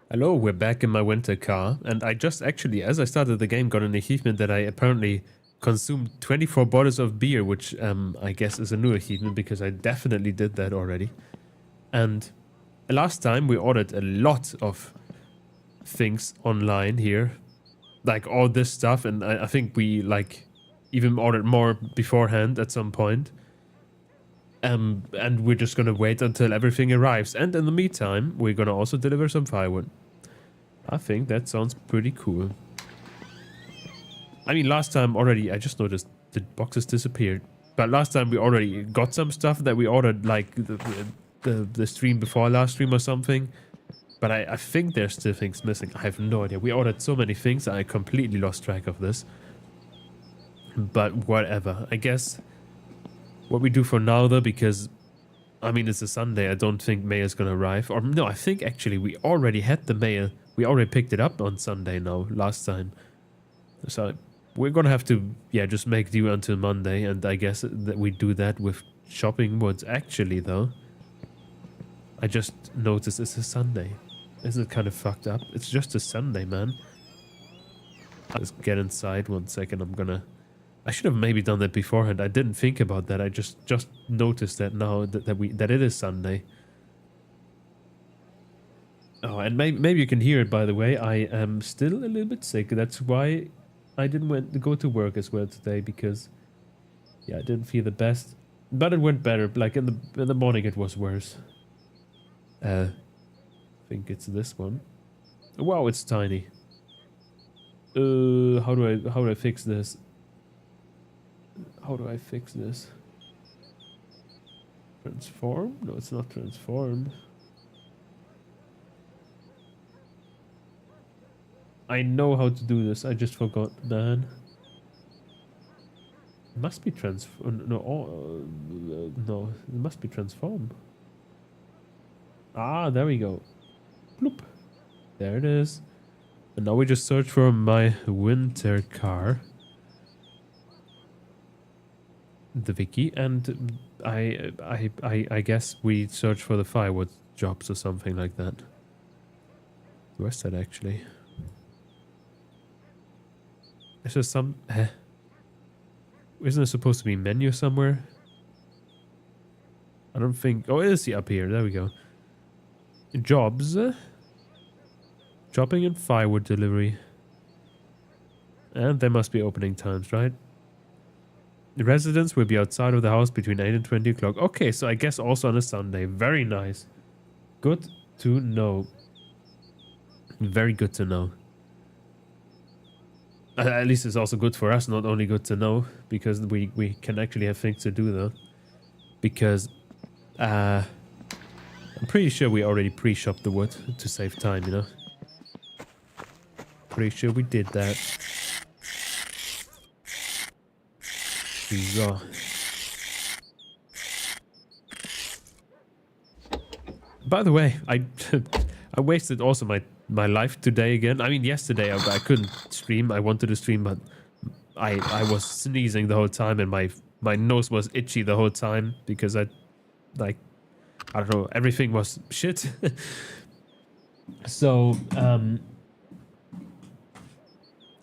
Hello, we're back in my winter car, and I just actually, as I started the game, got an achievement that I apparently consumed 24 bottles of beer, which I guess is a new achievement because I definitely did that already. And last time we ordered a lot of things online here, like all this stuff, and I think we like even ordered more beforehand at some point. And we're just gonna wait until everything arrives. And in the meantime, we're gonna also deliver some firewood. I think that sounds pretty cool. I mean, last time already, I just noticed the boxes disappeared. But last time we already got some stuff that we ordered, like the stream before last stream or something. But I think there's still things missing. I have no idea. We ordered so many things, I completely lost track of this. But whatever. I guess what we do for now, though, because, I mean, it's a Sunday. I don't think mail is going to arrive. Or no, I think actually we already had the mail. We already picked it up on Sunday now, last time. So we're going to have to, yeah, just make do until Monday. And I guess that we do that with shopping woods. Actually, though, I just noticed it's a Sunday. Isn't it kind of fucked up? It's just a Sunday, man. Let's get inside 1 second. I should have maybe done that beforehand. I didn't think about that. I just noticed that now that it is Sunday. Oh, and maybe you can hear it, by the way. I am still a little bit sick. That's why I didn't go to work as well today, because yeah, I didn't feel the best. But it went better. Like in the morning it was worse. I think it's this one. Wow, it's tiny. How do I fix this? How do I fix this? Transform? No, it's not transform. I know how to do this. I just forgot, man. It must be transform. No, no, it must be transform. Ah, there we go. Bloop. There it is. And now we just search for my winter car. The wiki, and I guess we search for the firewood jobs or something like that. Where's that actually? Is there some... Isn't there supposed to be a menu somewhere? I don't think... Oh, it is up here. There we go. Jobs. Shopping and firewood delivery. And there must be opening times, right? The residents will be outside of the house between 8 and 20 o'clock. Okay, so I guess also on a Sunday. Very nice. Good to know. Very good to know. At least it's also good for us, not only good to know, because we can actually have things to do, though. Because I'm pretty sure we already pre-shopped the wood to save time, you know? Pretty sure we did that. So. By the way, I wasted also my life today again. I mean, yesterday I couldn't stream. I wanted to stream, but I was sneezing the whole time, and my nose was itchy the whole time because I don't know, everything was shit. So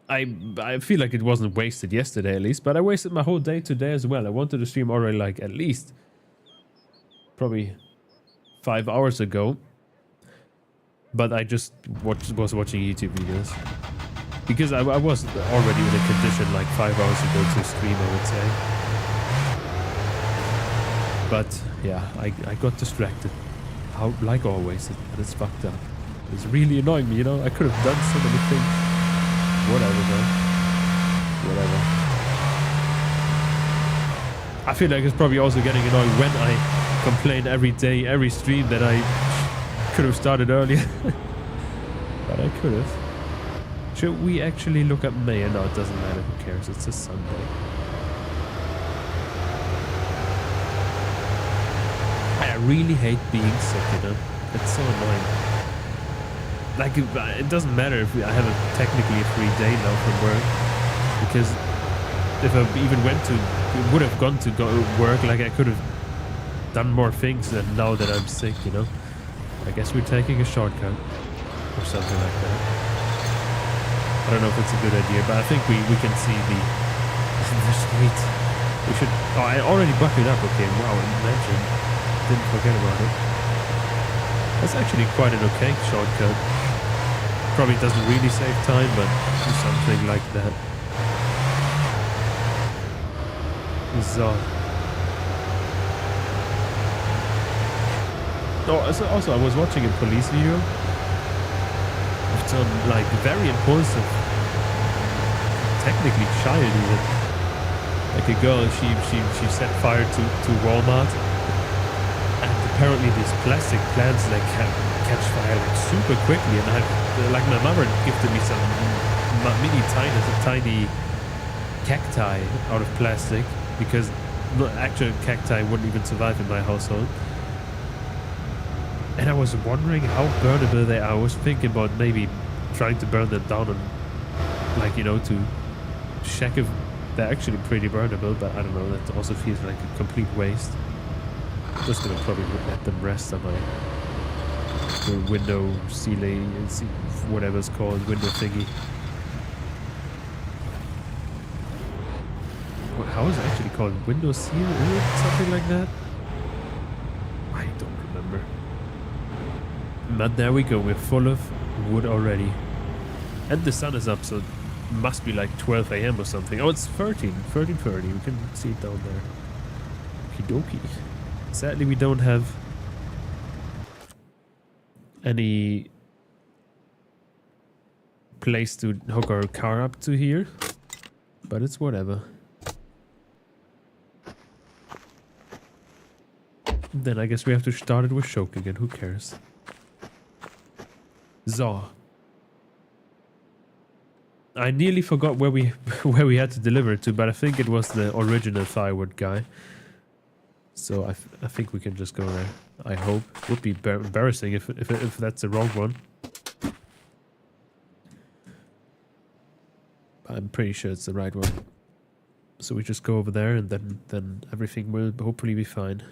I feel like it wasn't wasted yesterday, at least, but I wasted my whole day today as well. I wanted to stream already, like, at least probably 5 hours ago, but I just was watching YouTube videos because I was already in a condition like 5 hours ago to stream, I would say. But yeah, I got distracted, like always, and it's fucked up. It's really annoying me, you know. I could have done so many things. Whatever, man. Whatever. I feel like it's probably also getting annoying when I complain every day, every stream, that I could have started earlier. But I could have. Should we actually look at May? No, it doesn't matter. Who cares? It's a Sunday. I really hate being sick, you know? It's so annoying. Like, it doesn't matter if I have technically a free day now from work, because if I even would have gone to work, like, I could have done more things than now that I'm sick, you know. I guess we're taking a shortcut. or something like that. I don't know if it's a good idea, but I think we can see the street. We should... Oh, I already buckled up. Okay, wow, imagine. Didn't forget about it. That's actually quite an okay shortcut. Probably doesn't really save time, but something like that. So... Oh, also, I was watching a police video of some, like, very impulsive, technically child even. Like a girl, she set fire to Walmart, and apparently these plastic plants like catch fire like super quickly. And like my mother gifted me some tiny cacti out of plastic, because the actual cacti wouldn't even survive in my household. And I was wondering how burnable they are. I was thinking about maybe trying to burn them down and, like, you know, to check if they're actually pretty burnable, but I don't know, that also feels like a complete waste. I'm just gonna probably let them rest on my window ceiling, whatever it's called, window thingy. How is it actually called? Window seal? Is it something like that? I don't remember. But there we go, we're full of wood already. And the sun is up, so it must be like 12 AM or something. Oh, it's 13:30. We can see it down there. Okie dokie. Sadly, we don't have any place to hook our car up to here, but it's whatever. Then I guess we have to start it with choke again, who cares? So, I nearly forgot where we had to deliver it to, but I think it was the original firewood guy. So I think we can just go there. I hope. Would be embarrassing if that's the wrong one. I'm pretty sure it's the right one. So we just go over there, and then everything will hopefully be fine.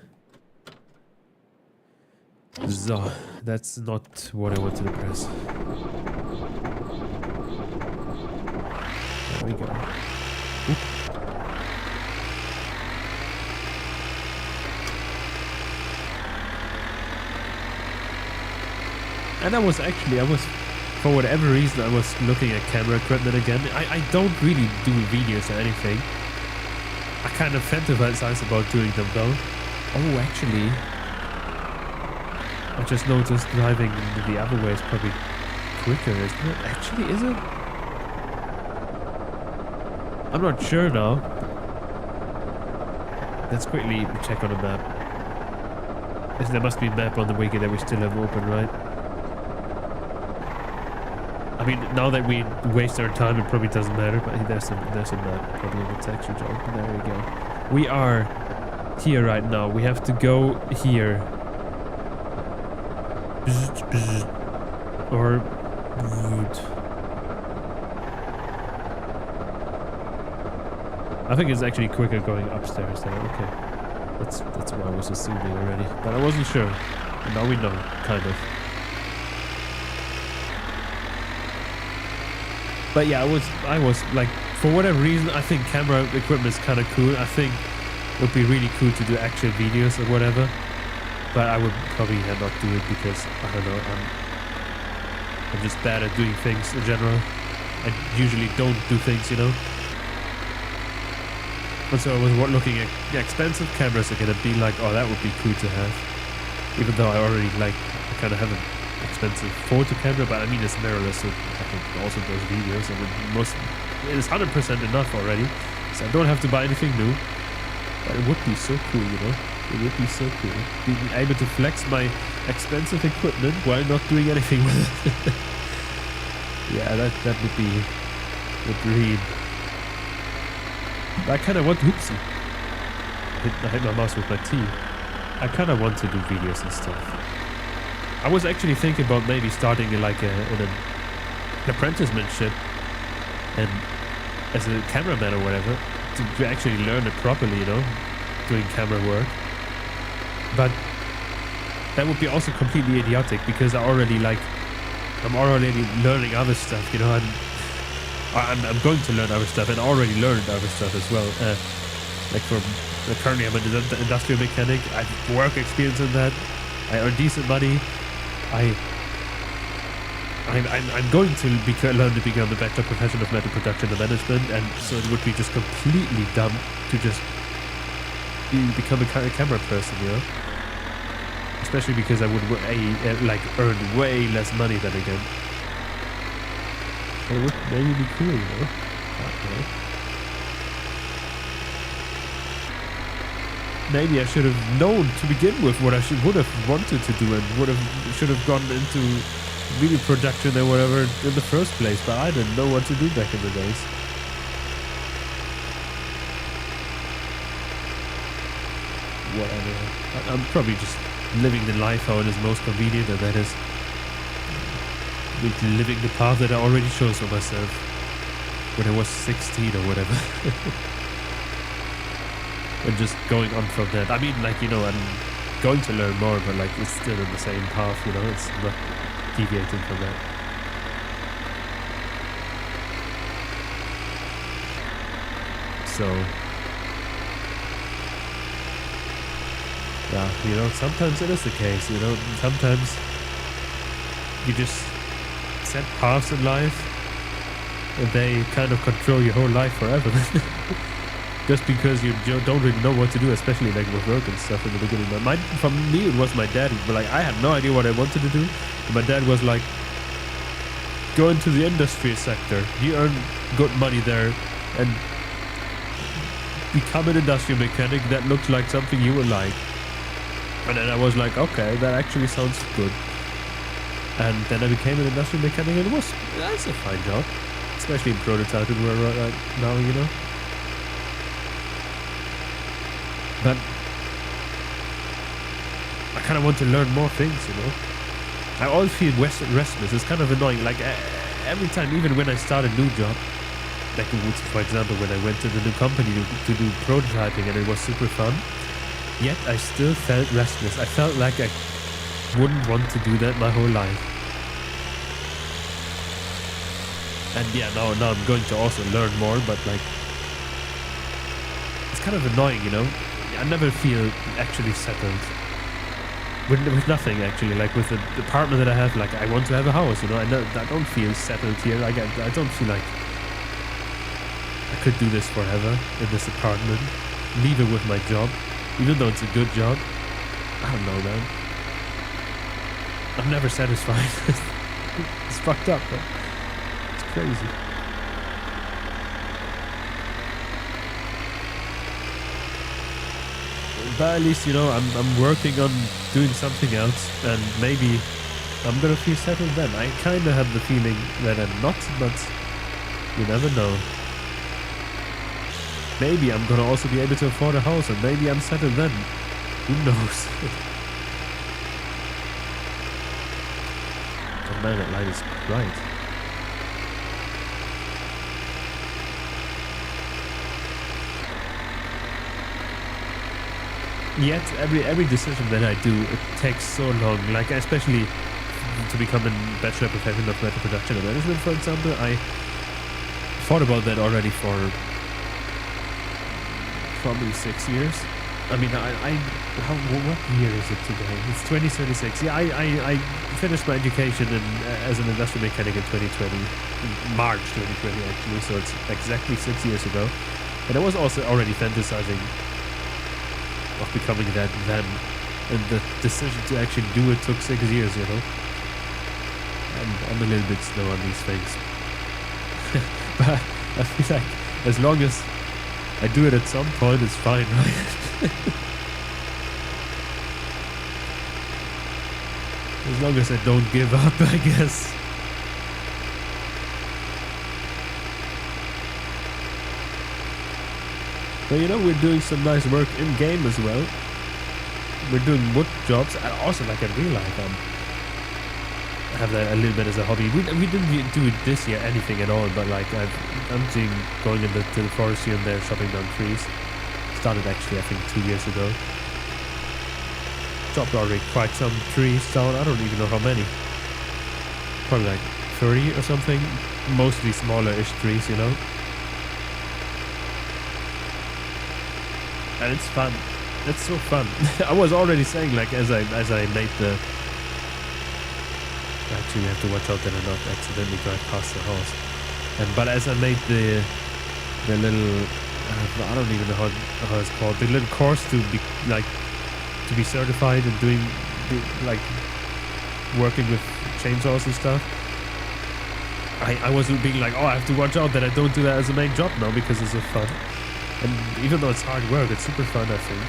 So, that's not what I wanted to press. There we go. Oop. And I was, for whatever reason, I was looking at camera equipment again. I don't really do videos or anything. I kind of fantasize about doing them though. Oh, actually, I just noticed driving the other way is probably quicker, isn't it? Actually, is it? I'm not sure now. Let's quickly check on a map. There must be a map on the wiki that we still have open, right? I mean, now that we waste our time, it probably doesn't matter, but there's a map probably in the texture job. There we go. We are here right now. We have to go here. Or I think it's actually quicker going upstairs there. Okay, that's what I was assuming already, but I wasn't sure. And now we know, kind of. But yeah, I was like, for whatever reason, I think camera equipment is kind of cool. I think it would be really cool to do actual videos or whatever. But I would probably not do it because, I don't know, I'm just bad at doing things in general. I usually don't do things, you know. And so I was looking at expensive cameras are gonna be like, oh, that would be cool to have. Even though I already I kind of have an expensive photo camera, but I mean it's mirrorless, so I can also do videos, and it is 100% enough already. So I don't have to buy anything new. But it would be so cool, you know. It would be so cool. Being able to flex my expensive equipment while not doing anything with it. Yeah, that would be the dream. But I kind of want to... Oopsie. I hit my mouse with my teeth. I kind of want to do videos and stuff. I was actually thinking about maybe starting like an apprenticeship and as a cameraman or whatever to actually learn it properly, you know, doing camera work. But that would be also completely idiotic because I already I'm already learning other stuff, you know. I'm going to learn other stuff and already learned other stuff as well. Like currently I'm an industrial mechanic. I have work experience in that. I earn decent money. I'm going to learn to become a better professional of metal production and management, and so it would be just completely dumb to just become a camera person, you know. Especially because I would earn way less money then again. It would maybe be cool, you know. I don't know. Maybe I should have known to begin with what I would have wanted to do and should have gone into video production or whatever in the first place, but I didn't know what to do back in the days. Whatever. I'm probably just living the life how it is most convenient, and that is living the path that I already chose for myself when I was 16 or whatever. And just going on from that. I mean, like, you know, I'm going to learn more, but like it's still in the same path, you know, it's not deviating from that. So yeah, you know, sometimes it is the case, you know, sometimes you just set paths in life and they kind of control your whole life forever. Just because you don't really know what to do, especially like with work and stuff in the beginning. But for me, it was my dad. But like, I had no idea what I wanted to do. And my dad was like, go into the industry sector. You earn good money there and become an industrial mechanic. That looks like something you would like. And then I was like, okay, that actually sounds good. And then I became an industrial mechanic, and that's a fine job, especially in prototyping where we're right now, you know. But I kind of want to learn more things, you know. I always feel restless. It's kind of annoying. Like every time, even when I start a new job, like for example, when I went to the new company to do prototyping, and it was super fun. Yet I still felt restless. I felt like I wouldn't want to do that my whole life. And yeah, now I'm going to also learn more, but like it's kind of annoying, you know. I never feel actually settled with nothing actually. Like with the apartment that I have, like I want to have a house, you know. I don't feel settled here. Like I don't feel like I could do this forever in this apartment, leave it with my job, even though it's a good job. I don't know, man. I'm never satisfied. It's fucked up, man. It's crazy. But at least, you know, I'm working on doing something else, and maybe I'm gonna feel settled then. I kind of have the feeling that I'm not, but you never know. Maybe I'm gonna also be able to afford a house, and maybe I'm settled then. Who knows? Oh man, that light is bright. Yet every decision that I do, it takes so long. Like especially to become a bachelor professional of metal production and management, for example, I thought about that already for probably 6 years. I mean, what year is it today? It's 2036. Yeah, I finished my education as an industrial mechanic in 2020, in March 2020 actually. So it's exactly 6 years ago, and I was also already fantasizing of becoming that then, and the decision to actually do it took 6 years, you know. I'm a little bit slow on these things. But I feel like as long as I do it at some point, it's fine, right? As long as I don't give up, I guess. But you know, we're doing some nice work in game as well. We're doing wood jobs, and also like in real life, I have that a little bit as a hobby. We didn't do it this year, anything at all, but like I'm going to the forest here and there, chopping down trees. Started actually, I think, 2 years ago. Chopped already quite some trees down. I don't even know how many. probably like 30 or something. Mostly smaller-ish trees, you know. And it's fun. It's so fun. I was already saying, like, as I made the... Actually, you have to watch out that I not accidentally drive past the house. But as I made the little... I don't even know how it's called. The little course to be, like, to be certified and doing, like, working with chainsaws and stuff. I was being like, oh, I have to watch out that I don't do that as a main job now because it's so fun. And even though it's hard work, it's super fun, I think.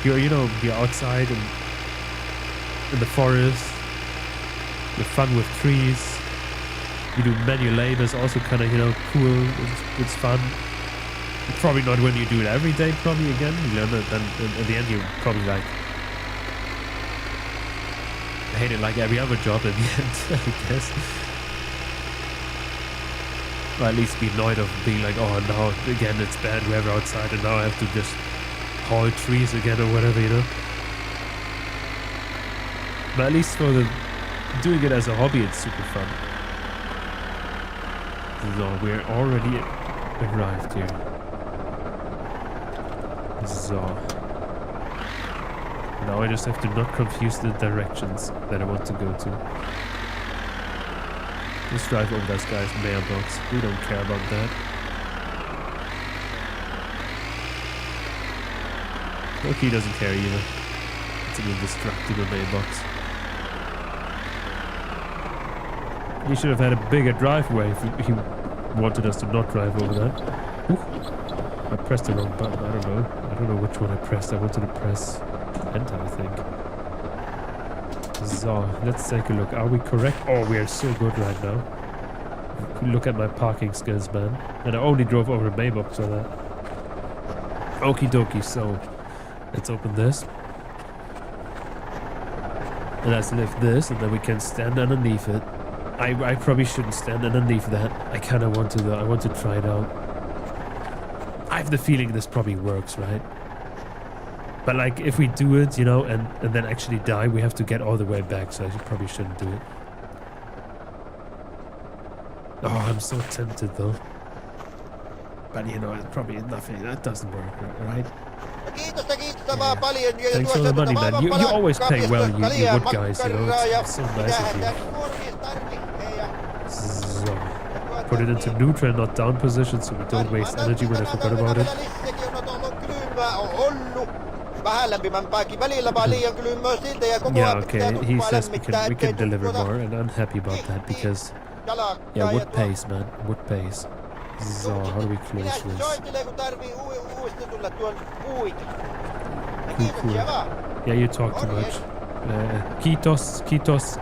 You're outside and in the forest. You're fun with trees. You do manual labor, it's also kind of, cool. It's fun. Probably not when you do it every day, probably again. You learn it, then in the end you probably like hate it like every other job in the end, I guess. Or at least be annoyed of being like, oh, now again it's bad weather outside and now I have to just haul trees again or whatever, But at least for doing it as a hobby, it's super fun. So we're already arrived here. So now I just have to not confuse the directions that I want to go to. Just drive over this guy's mailbox. We don't care about that. Look, he doesn't care either. It's an indestructible mailbox. He should have had a bigger driveway if he wanted us to not drive over that. Ooh, I pressed the wrong button. I don't know which one I pressed. I wanted to press enter, I think. So, let's take a look. Are we correct? Oh, we are so good right now. Look at my parking skills, man. And I only drove over a mailbox for that. Okie dokie, so let's open this. And let's lift this, and then we can stand underneath it. I probably shouldn't stand underneath that. I kind of want to though. I want to try it out. I have the feeling this probably works, right? But like if we do it, and then actually die, we have to get all the way back. So I probably shouldn't do it. Oh, I'm so tempted though. But it's probably nothing. That doesn't work, right? Yeah. Thanks for the money, man. You always pay well, you wood guys, It's so nice of you. So, put it into neutral, not down position, so we don't waste energy when I forgot about it. Yeah, okay, he says we can deliver more, and I'm happy about that because, yeah, wood pays, man, wood pays. So, how do we close this? Cool. Yeah, you talk too much. Kitos,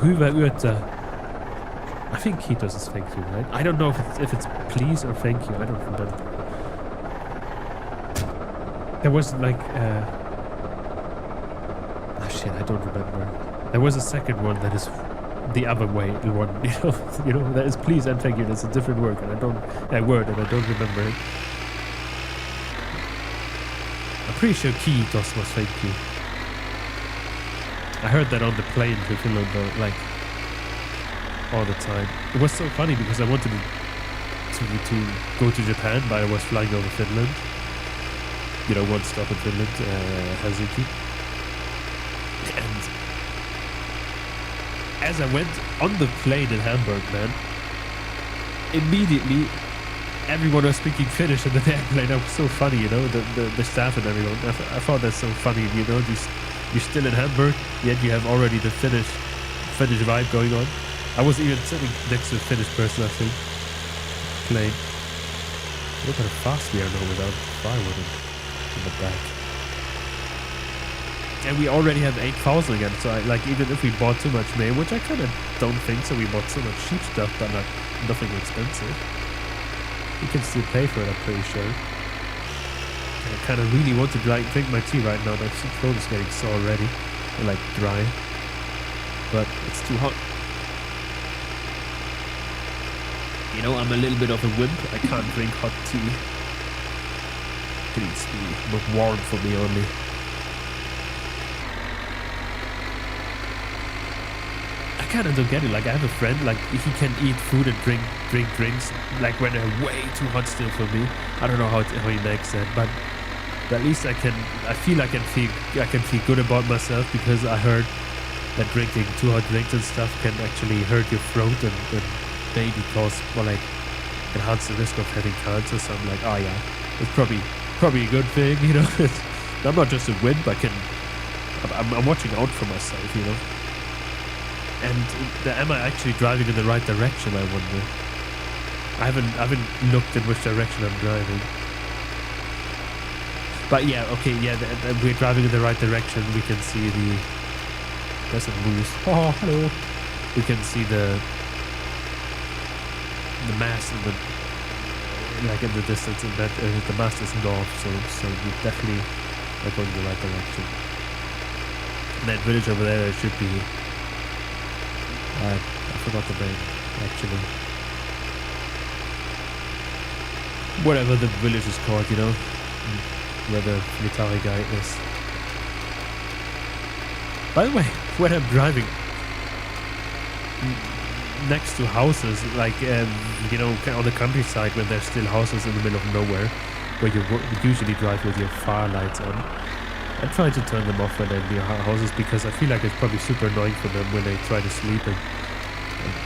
hyvä yötä. I think Kitos is thank you, right? I don't know if it's please or thank you. I don't remember. There was like shit, I don't remember. There was a second one that is the other way one, that is please and thank you. That's a different word, and I don't remember it. I'm pretty sure Kiitos was thank you. I heard that on the plane to Finland, like all the time. It was so funny because I wanted to go to Japan, but I was flying over Finland. One stop in Finland, Helsinki. And as I went on the plane in Hamburg, man, immediately everyone was speaking Finnish in the airplane. That was so funny, the staff and everyone. I thought that's so funny, you're still in Hamburg, yet you have already the Finnish vibe going on. I was even sitting next to a Finnish person, I think. Plane. Look how fast we are now without firewood in the back. And we already have 8,000 again, so even if we bought too much mail, which I kind of don't think so, we bought so much cheap stuff, but nothing expensive. We can still pay for it, I'm pretty sure. And I kind of really want to drink my tea right now. My throat is getting sore already, and dry. But it's too hot. I'm a little bit of a wimp. I can't drink hot tea. It needs to be warm for me only. I kind of don't get it. Like, I have a friend, like, he can eat food and drink drinks, like, when they're way too hot still for me. I don't know how he makes that, but at least I feel I can feel good about myself, because I heard that drinking too hot drinks and stuff can actually hurt your throat and maybe cause, well, like, enhance the risk of having cancer. So I'm like, oh yeah, it's probably a good thing, you know. I'm not just a wimp. I'm watching out for myself, you know. And am I actually driving in the right direction, I wonder? I haven't looked in which direction I'm driving. But yeah, okay, yeah, we're driving in the right direction. We can see there's a moose. Oh, hello. We can see the mast in the distance, and that the mast is north, so we definitely are going in the right direction. And that village over there should be, I forgot the name, actually. Whatever the village is called, you know, where the military guy is. By the way, when I'm driving next to houses, like, you know, on the countryside, when there's still houses in the middle of nowhere, where you usually drive with your far lights on, I try to turn them off when they're near houses, because I feel like it's probably super annoying for them when they try to sleep and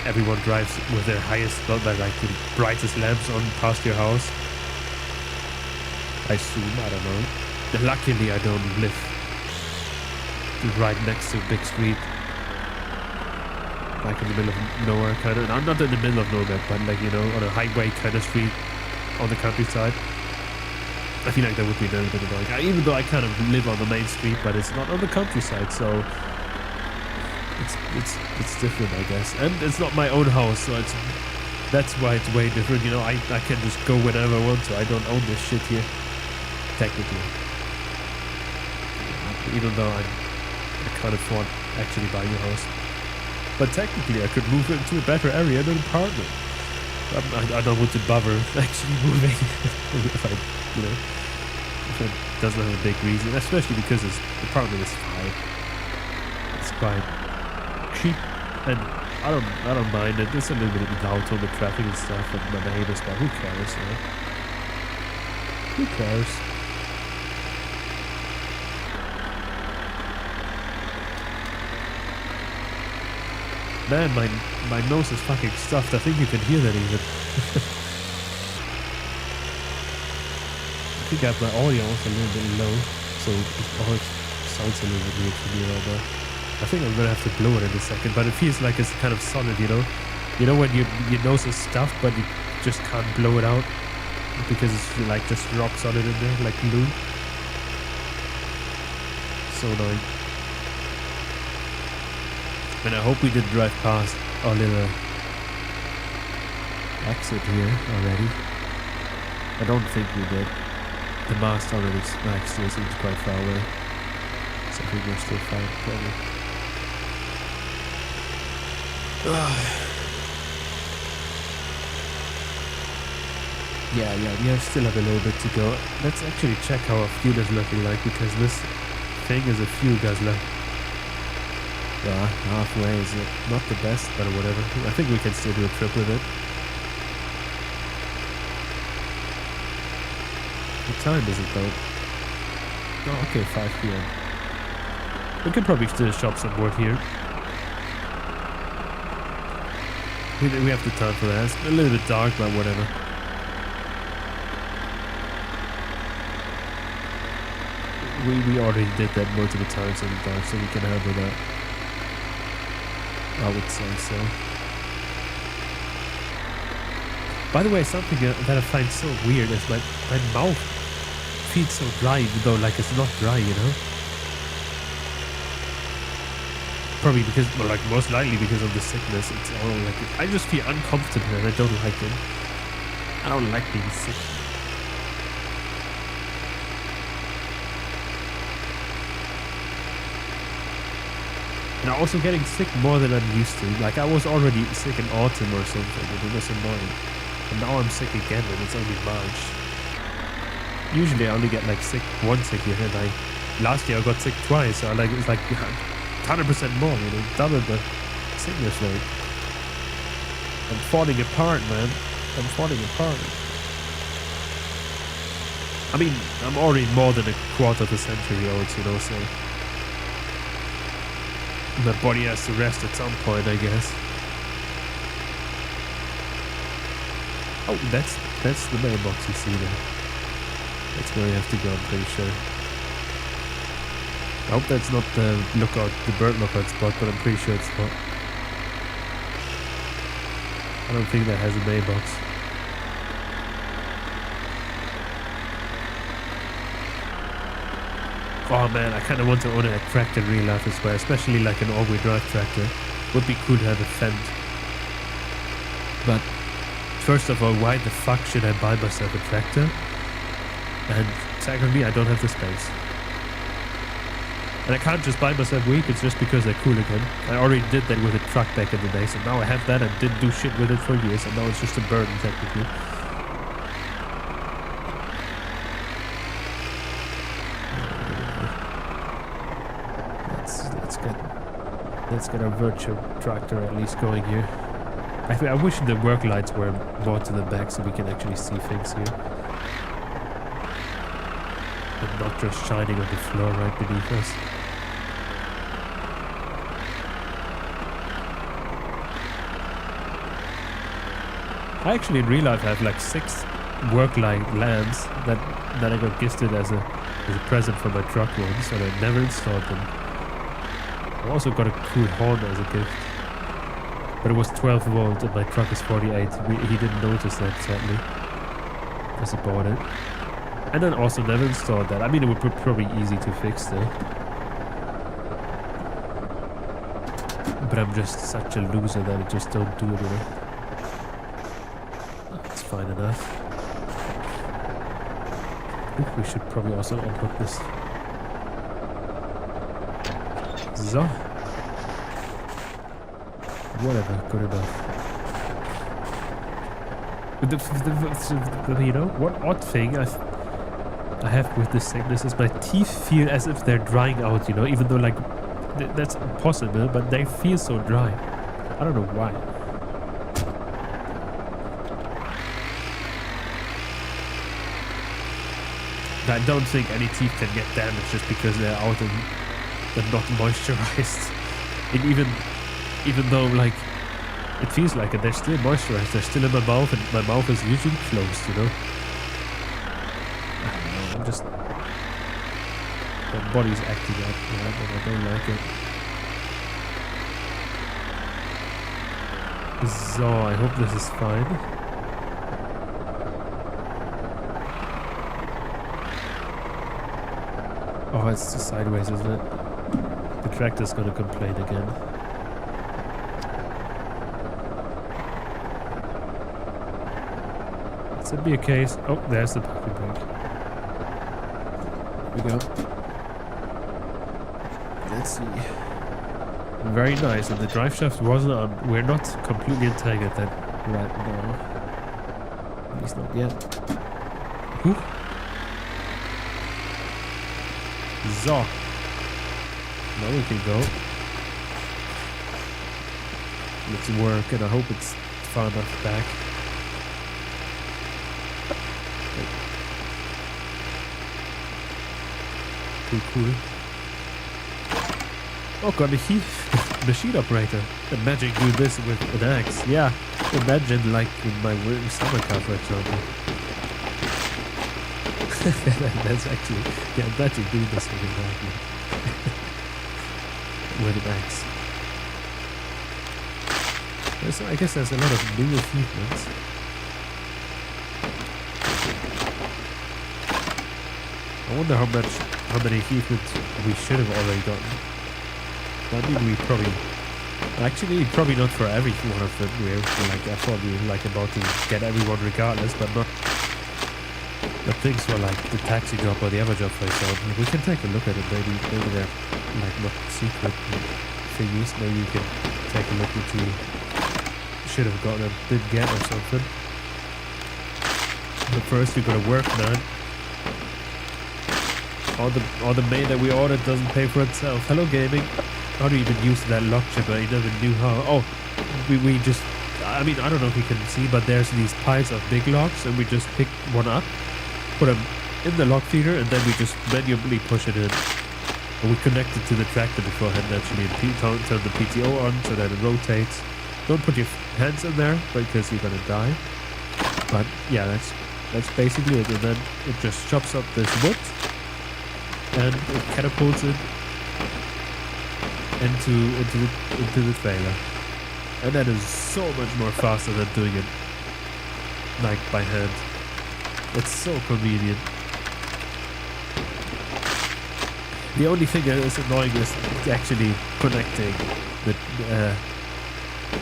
everyone drives with their highest, not like the brightest lamps on past your house. I assume, I don't know. And luckily I don't live right next to a big street, like in the middle of nowhere, kind of. I'm not in the middle of nowhere, but like, you know, on a highway kind of street on the countryside. I feel like that would be a little bit annoying. Even though I kind of live on the main street, but it's not on the countryside, so it's different, I guess. And it's not my own house, so that's why it's way different. You know, I can just go whenever I want to. I don't own this shit here, technically. Even though I can't afford actually buying a house. But technically, I could move into a better area than an apartment. I don't want to bother actually moving if it doesn't have a big reason, especially because this apartment is fine. It's quite cheap, and I don't mind it. It's a little bit loud on the traffic and stuff, and my neighbors, but who cares? You know? Who cares? Man, my nose is fucking stuffed. I think you can hear that even. I think I have my audio also a little bit low, so it always sounds a little bit weird to me right now. I think I'm gonna have to blow it in a second, but it feels like it's kind of solid, you know? You know when your nose is stuffed, but you just can't blow it out because it's like just rock solid in there, like glue. So annoying. And I hope we didn't drive past our little exit here already. I don't think we did. The mast already still seems quite far away. So I think we're still fine, probably. Yeah, we still have a little bit to go. Let's actually check how our fuel is looking like, because this thing is a fuel guzzler. Yeah, halfway is not the best, but whatever. I think we can still do a trip with it. What time is it though? Oh, okay, 5 p.m. We could probably still shop some more here. We have the time for that. It's a little bit dark, but whatever. We already did that multiple times in the dark, so we can handle that. I would say so. By the way, something that I find so weird is my mouth feels so dry, even though like it's not dry, you know? Probably because, well, like most likely because of the sickness. It's all like, I just feel uncomfortable and I don't like it. I don't like being sick. And I'm also getting sick more than I'm used to. Like I was already sick in autumn or something, and it was annoying. And now I'm sick again, and it's only March. Usually I only get like sick once a year, and last year I got sick twice. So like it's like 100% more, you know, double the seriously. I'm falling apart, man. I'm falling apart. I mean, I'm already more than a quarter of a century old, you know, so my body has to rest at some point, I guess. Oh, that's the mailbox you see there. That's where you have to go, I'm pretty sure. I hope that's not the bird lookout spot, but I'm pretty sure it's not. I don't think that has a mailbox. Oh man, I kind of want to own a tractor in real life as well, especially like an all-wheel drive tractor. Would be cool to have a Fend. But first of all, why the fuck should I buy myself a tractor? And secondly, I don't have the space. And I can't just buy myself vehicles just because they're cool again. I already did that with a truck back in the day, so now I have that and didn't do shit with it for years, and now it's just a burden technically. Let's get our virtual tractor at least going here. I wish the work lights were more to the back so we can actually see things here. And not just shining on the floor right beneath us. I actually in real life have like 6 work light lamps that I got gifted as a present for my truck once, and I never installed them. I also got a cool horn as a gift, but it was 12 volt and my truck is 48. He didn't notice that, sadly, as he bought it. And then also never installed that. I mean, it would be probably easy to fix though. But I'm just such a loser that I just don't do it, you know. It's fine enough. Ooh, we should probably also unhook this. So. Whatever, good enough. But the you know, what odd thing I I have with this sickness is my teeth feel as if they're drying out, you know, even though like that's impossible, but they feel so dry. I don't know why. I don't think any teeth can get damaged just because they're out and they're not moisturized. And even though like it feels like it, they're still moisturized, they're still in my mouth, and my mouth is usually closed, you know. I don't know, I'm just, my body's acting up, you know, and I don't like it. So I hope this is fine. Oh, it's just sideways, isn't it? The tractor's gonna complain again. Should be a case. Oh, there's the parking brake. Here we go. Let's see. Very nice, and the drive shaft wasn't on. We're not completely entangled that right now. At least not yet. Whew. So. Now we can go. Let's work, and I hope it's far enough back. Cool. Oh, got a machine operator. Imagine doing this with an axe. Yeah, imagine like in my summer car, for example. That's actually, yeah, imagine doing this with an axe. With an axe. I guess there's a lot of new achievements. I wonder how many achievements we should have already gotten. I mean, we probably... Actually, probably not for every one of them. We're like, I thought we were like about to get everyone regardless, but not... But things for like the taxi job or the other job, for example. We can take a look at it. Maybe they're like not secret thingies. Maybe you can take a look into... Should have gotten and didn't get or something. But first we gotta work, man. All the mail that we ordered doesn't pay for itself. Hello, gaming. how to even use that lock chipper. I never knew how. Oh, we just, I mean, I don't know if you can see, but there's these piles of big locks, and we just pick one up, put them in the lock feeder, and then we just manually push it in. And we connect it to the tractor beforehand, actually, and turn the PTO on so that it rotates. Don't put your hands in there because you're gonna die. But yeah, that's basically it. And then it just chops up this wood and it catapults it into the trailer. And that is so much more faster than doing it like by hand. It's so convenient. The only thing that is annoying is actually connecting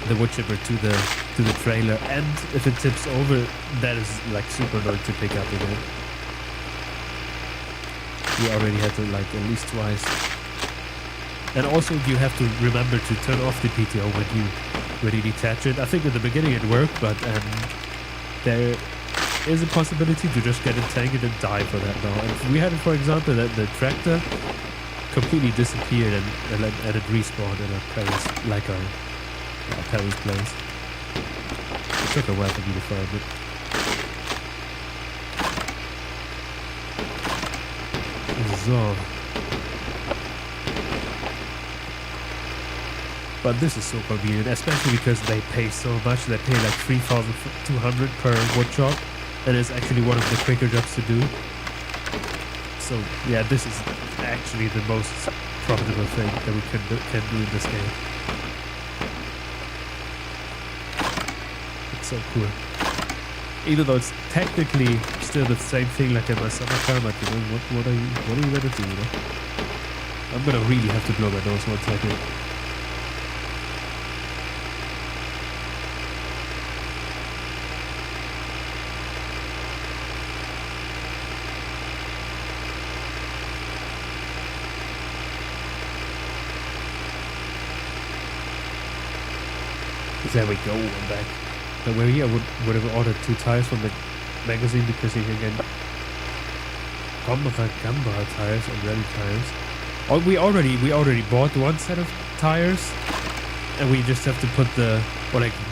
the wood chipper to the trailer, and if it tips over, that is like super annoying to pick up again. We already had to like at least twice. And also you have to remember to turn off the PTO when you detach it. I think in the beginning it worked, but there is a possibility to just get entangled and die for that now. And we had it, for example, that the tractor completely disappeared and it respawned in a Paris, like a Paris place. It took a while for me to find it. So. But this is so convenient, especially because they pay so much. They pay like 3,200 per wood chop, and it's actually one of the quicker jobs to do. So yeah, this is actually the most profitable thing that we can do in this game. It's so cool. Even though it's technically still the same thing like in my summer car, but you know, what are you gonna do? You know? I'm gonna really have to blow my nose one second. There we go, I'm back. But where I would have ordered 2 tires from the magazine because you can get Gamba tires and rally tires. Oh, we already bought one set of tires, and we just have to put the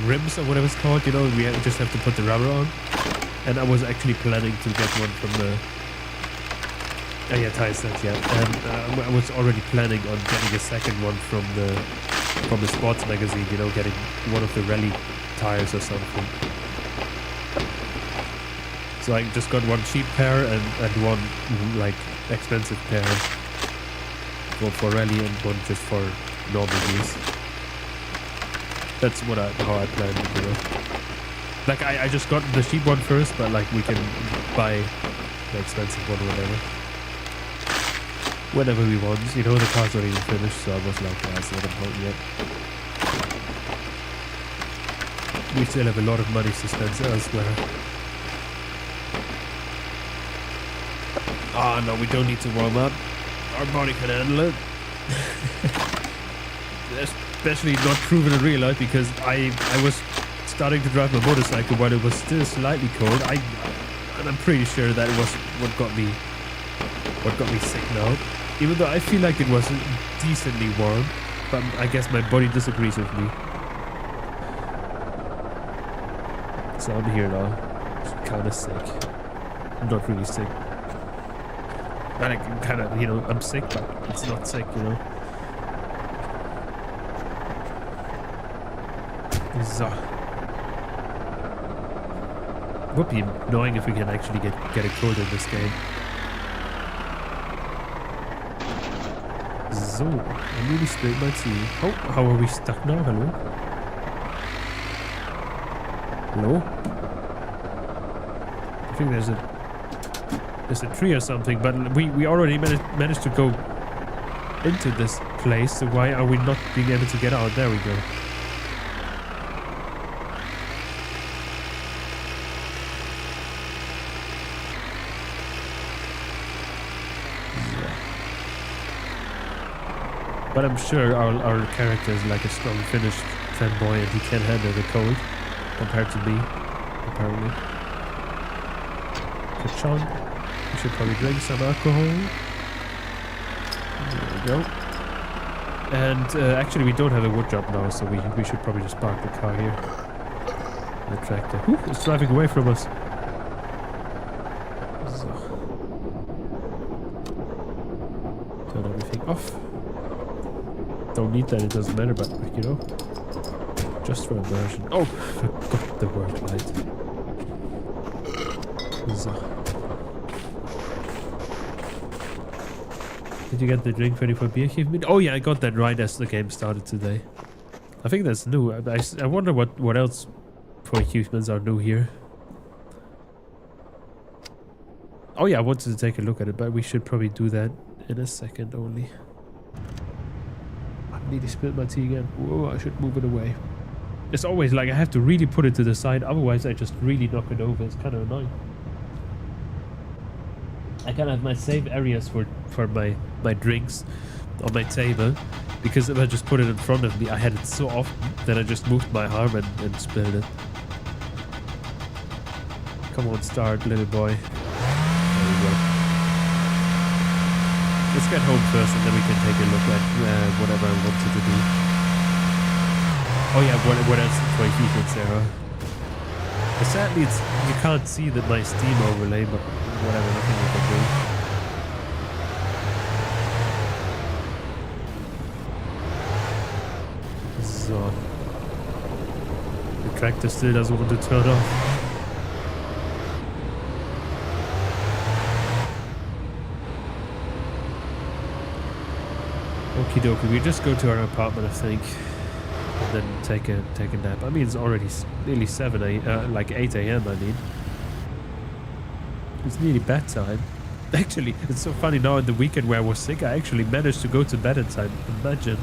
rims or whatever it's called. You know, we just have to put the rubber on. And I was actually planning to get one from the tire sets, yeah. And I was already planning on getting a second one from the sports magazine, you know, getting one of the rally tires or something. So I just got one cheap pair and one like expensive pair for rally and one just for normal use. That's how I planned it, you know. Like I just got the cheap one first, but like we can buy the expensive one or whatever. Whenever we want, you know, the car's not even finished, so I was like, yeah, it's not important yet. We still have a lot of money to spend elsewhere. Ah, no, we don't need to warm up. Our body can handle it. Especially not proven in real life, because I was starting to drive my motorcycle while it was still slightly cold. And I'm pretty sure that was what got me sick now. Even though I feel like it was decently warm, but I guess my body disagrees with me. So I'm here now, kind of sick. I'm not really sick. I kind of, you know, I'm sick, but it's not sick, you know. So. Would be annoying if we can actually get a cold in this game. So, I'm really straight my tea. Oh, how are we stuck now? Hello? Hello? I think there's a tree or something, but we already managed to go into this place, so why are we not being able to get out? There we go. But I'm sure our character is like a strong Finnish fanboy and he can handle the cold compared to me, apparently. Kachon. We should probably drink some alcohol. There we go. And actually, we don't have a wood job now, so we should probably just park the car here. The tractor. Whew, it's driving away from us. So. Turn everything off. Don't need that, it doesn't matter, but you know. Just for immersion. Oh, forgot the work light. So. Did you get the drink ready for beer achievement? Oh yeah, I got that right as the game started today. I think that's new. I wonder what else for achievements are new here. Oh yeah, I wanted to take a look at it, but we should probably do that in a second only. I nearly spilled my tea again. Whoa, I should move it away. It's always like I have to really put it to the side, otherwise I just really knock it over. It's kind of annoying. I kind of have my safe areas for my drinks on my table, because if I just put it in front of me, I had it so often that I just moved my arm and spilled it. Come on, start, little boy. There we go. Let's get home first, and then we can take a look at whatever I wanted to do. Oh yeah, what else for achievements there are? But sadly, you can't see my Steam overlay, but whatever, nothing we can do. So, the tractor still doesn't want to turn off. Okie dokie, we just go to our apartment, I think, and then take a nap. I mean, it's already nearly 8 a.m. I mean, it's nearly bedtime. Actually, it's so funny now in the weekend where I was sick, I actually managed to go to bed in time. Imagine,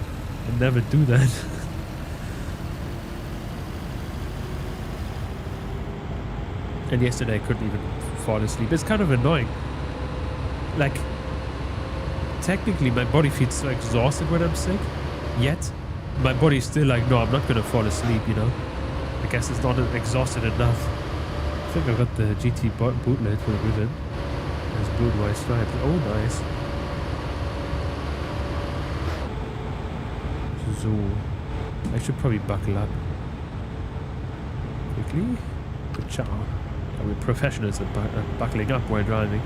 I never do that. And yesterday I couldn't even fall asleep. It's kind of annoying. Like, technically my body feels so exhausted when I'm sick, yet my body's still like, no, I'm not gonna fall asleep, you know. I guess it's not exhausted enough. I think I got the GT bootlet for the ribbon. There's blue and white stripes. Oh, nice. So, I should probably buckle up. Quickly. Good job. We're professionals at buckling up while driving.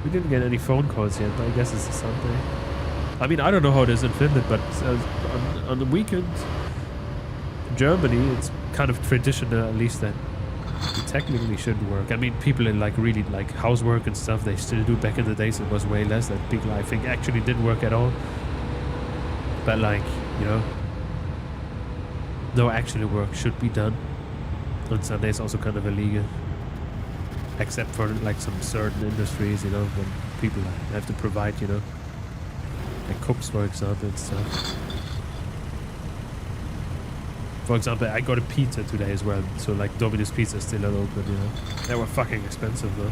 We didn't get any phone calls yet, but I guess it's a Sunday. I mean, I don't know how it is in Finland, but on the weekend in Germany, it's kind of traditional, at least, that it technically shouldn't work. I mean, people in like really like housework and stuff, they still do. Back in the days, it was way less that people, I think, actually didn't work at all. But like, you know, no actual work should be done. On Sundays, also kind of illegal. Except for like some certain industries, you know, when people have to provide, you know. Like cooks, for example, and stuff. For example, I got a pizza today as well. So like Domino's Pizza is still not open, you know. They were fucking expensive though.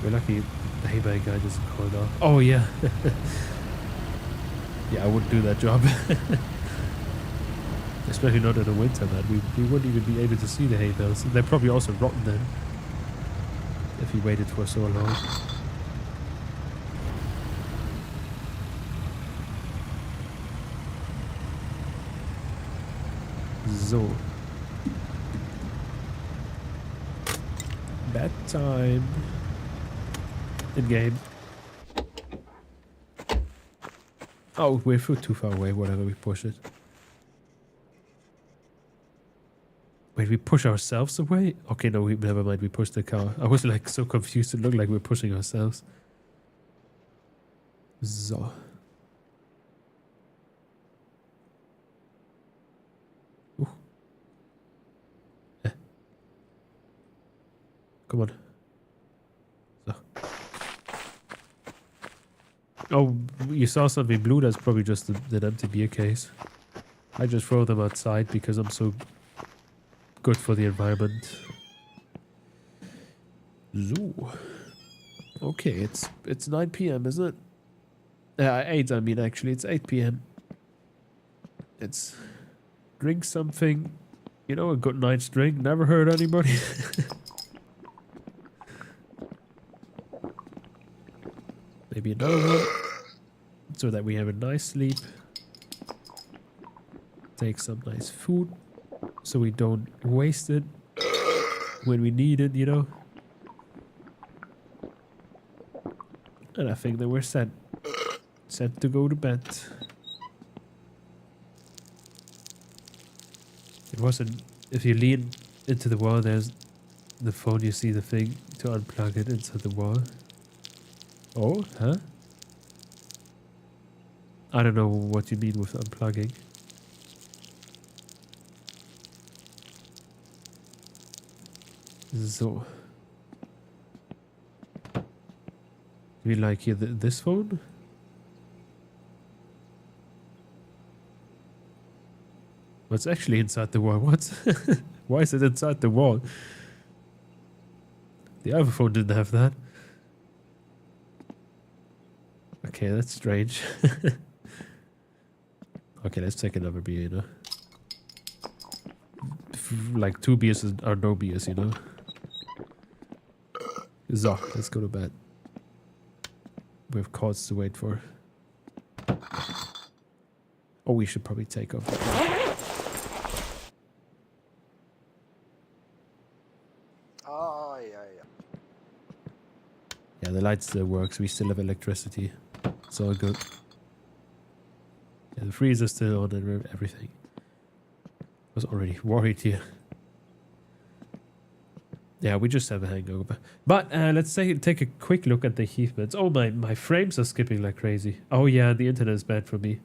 We're lucky the Hebei guy doesn't call it off. Oh yeah. Yeah, I wouldn't do that job. Especially not in the winter, man. We wouldn't even be able to see the hay bales. They're probably also rotten then. If he waited for so long. So. Bedtime. In game. Oh, we're too far away, whatever, we push it. Wait, we push ourselves away? Okay, no, never mind, we pushed the car. I was like so confused, it looked like we're pushing ourselves. So. Ooh. Come on. So. Oh, you saw something blue? That's probably just an empty beer case. I just throw them outside because I'm so good for the environment. Zoo. Okay, it's 9 p.m., isn't it? 8, I mean, actually. It's 8 p.m. Let's drink something. You know, a good night's drink. Never hurt anybody. maybe another one, so that we have a nice sleep. Take some nice food, so we don't waste it when we need it, you know. And I think that we're set to go to bed. It wasn't, if you lean into the wall, there's the phone, you see the thing to unplug it into the wall. Oh, huh? I don't know what you mean with unplugging. So, we like here this phone? What's actually inside the wall? What? Why is it inside the wall? The other phone didn't have that. Okay, that's strange. Okay, let's take another beer, you know. Like 2 beers are no beers, you know. So, let's go to bed. We have calls to wait for. Oh, we should probably take off. Oh, yeah. Yeah, the light still works. We still have electricity. It's all good. Yeah, the freezer's still on and everything. I was already worried here. Yeah, we just have a hangover. But let's take a quick look at the heat maps. Oh, my frames are skipping like crazy. Oh yeah, the internet is bad for me.